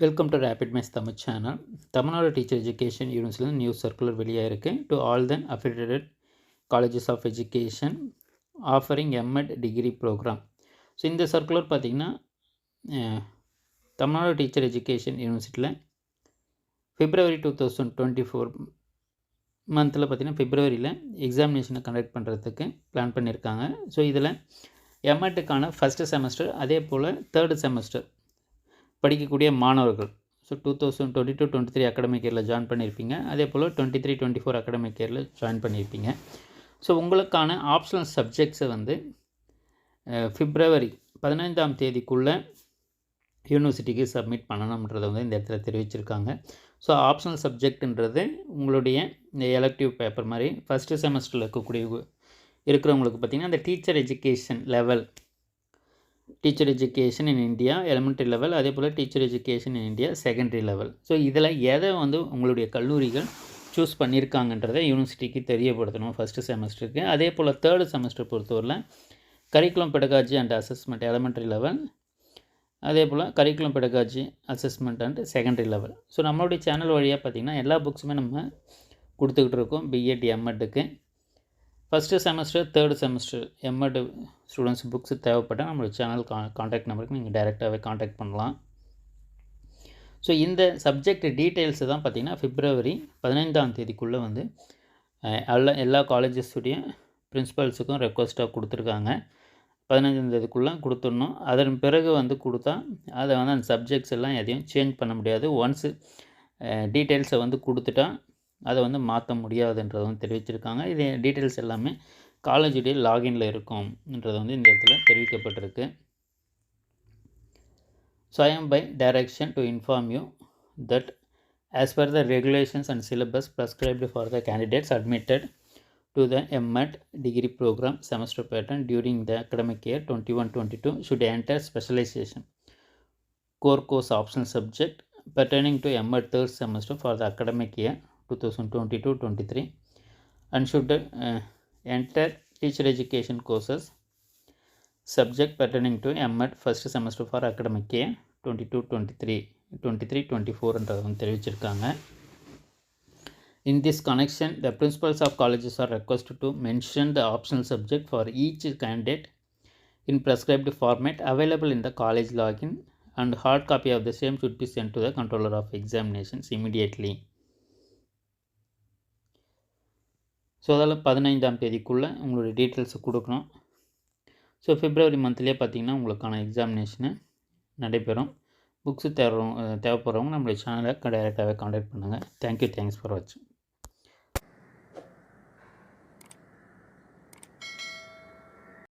Welcome to rapid maths Tamil channel. Tamil Nadu teacher education யூனிவர்சிட்டியில் news circular வெளியாக இருக்குது. To all then affiliated colleges of education offering MEd degree programme. So இந்த circular பார்த்திங்கன்னா Tamil Nadu teacher education யூனிவர்சிட்டியில் February 2024 மந்தில் பார்த்திங்கன்னா பிப்ரவரியில் எக்ஸாமினேஷனை கண்டக்ட் பண்ணுறதுக்கு பிளான் பண்ணியிருக்காங்க. ஸோ இதில் எம்எட்டுக்கான ஃபஸ்ட்டு செமஸ்டர் அதே போல் தேர்டு செமஸ்டர் படிக்கக்கூடிய மாணவர்கள் ஸோ 2022-23 அகாடமிக் இயரில் ஜாயின் பண்ணியிருப்பீங்க. அதே போல் 23-24 அகாடமிக் இயரில் ஜாயின் பண்ணியிருப்பீங்க. ஸோ உங்களுக்கான ஆப்ஷனல் சப்ஜெக்ட்ஸை வந்து February 15 யூனிவர்சிட்டிக்கு சப்மிட் பண்ணணுன்றதை வந்து இந்த இடத்துல தெரிவிச்சிருக்காங்க. ஸோ ஆப்ஷனல் சப்ஜெக்ட்ன்றது உங்களுடைய இந்த எலக்டிவ் பேப்பர் மாதிரி ஃபஸ்ட்டு செமஸ்டரில் இருக்கிறவங்களுக்கு பார்த்திங்கன்னா அந்த teacher education level, teacher education in India elementary level, அதே போல் teacher education in India secondary level. So இதில் எதை வந்து உங்களுடைய கல்லூரிகள் சூஸ் பண்ணியிருக்காங்கன்றதை யூனிவர்சிட்டிக்கு தெரியப்படுத்தணும் ஃபஸ்ட்டு செமஸ்டருக்கு. அதே போல் தேர்டு செமஸ்டர் பொறுத்தவரையில் curriculum pedagogy and assessment elementary level, அதே போல் curriculum pedagogy assessment and secondary level. So நம்மளுடைய சேனல் வழியாக பார்த்திங்கன்னா எல்லா புக்ஸுமே நம்ம கொடுத்துக்கிட்டு இருக்கோம். பிஎட் எம்எட்டுக்கு first semester third semester MEd students books தேவைப்பட்டால் நம்மளோட சேனல் காண்டாக்ட் நம்பருக்கு நீங்கள் டைரெக்டாகவே காண்டாக்ட் பண்ணலாம். ஸோ இந்த சப்ஜெக்ட் டீட்டெயில்ஸு தான் பார்த்திங்கன்னா February 15 வந்து எல்லா காலேஜஸுடைய ப்ரின்ஸிபல்ஸுக்கும் ரெக்வஸ்ட்டாக கொடுத்துருக்காங்க. 15 கொடுத்துடணும். அதன் பிறகு வந்து கொடுத்தா அதை வந்து அந்த சப்ஜெக்ட்ஸ் எல்லாம் எதையும் சேஞ்ச் பண்ண முடியாது. ஒன்ஸு டீட்டெயில்ஸை வந்து கொடுத்துட்டா அதை வந்து மாற்ற முடியாதுன்றதை வந்து தெரிவிச்சிருக்காங்க. இது டீட்டெயில்ஸ் எல்லாமே காலேஜுடைய லாகின்ல இருக்கும்ன்றது வந்து இந்த இடத்துல தெரிவிக்கப்பட்டிருக்கு. So I am by direction to inform you that as per the regulations and syllabus prescribed for the candidates admitted to the MEd degree programme semester pattern during the academic year 21-22 should enter specialization core course optional subject pertaining to MAT third semester for the academic year 2022-23 and should enter teacher education courses subject pertaining to MAT first semester for academic year 22-23 23-24 என்றதை வந்து தெரிவிச்சிருக்காங்க. In this connection, the principals of colleges are requested to mention the optional subject for each candidate in prescribed format available in the college login, and hard copy of the same should be sent to the controller of examinations immediately. So அதில் 15 உங்களுடைய டீட்டெயில்ஸை கொடுக்கணும். So February மந்த்லேயே பார்த்திங்கன்னா உங்களுக்கான examination நடைபெறும். Books தேவைப்படுறவங்க நம்மளுடைய சேனலை டைரெக்டாகவே காண்டாக்ட் பண்ணுங்கள். தேங்க்யூ, தேங்க்ஸ் ஃபார் வாட்சிங்.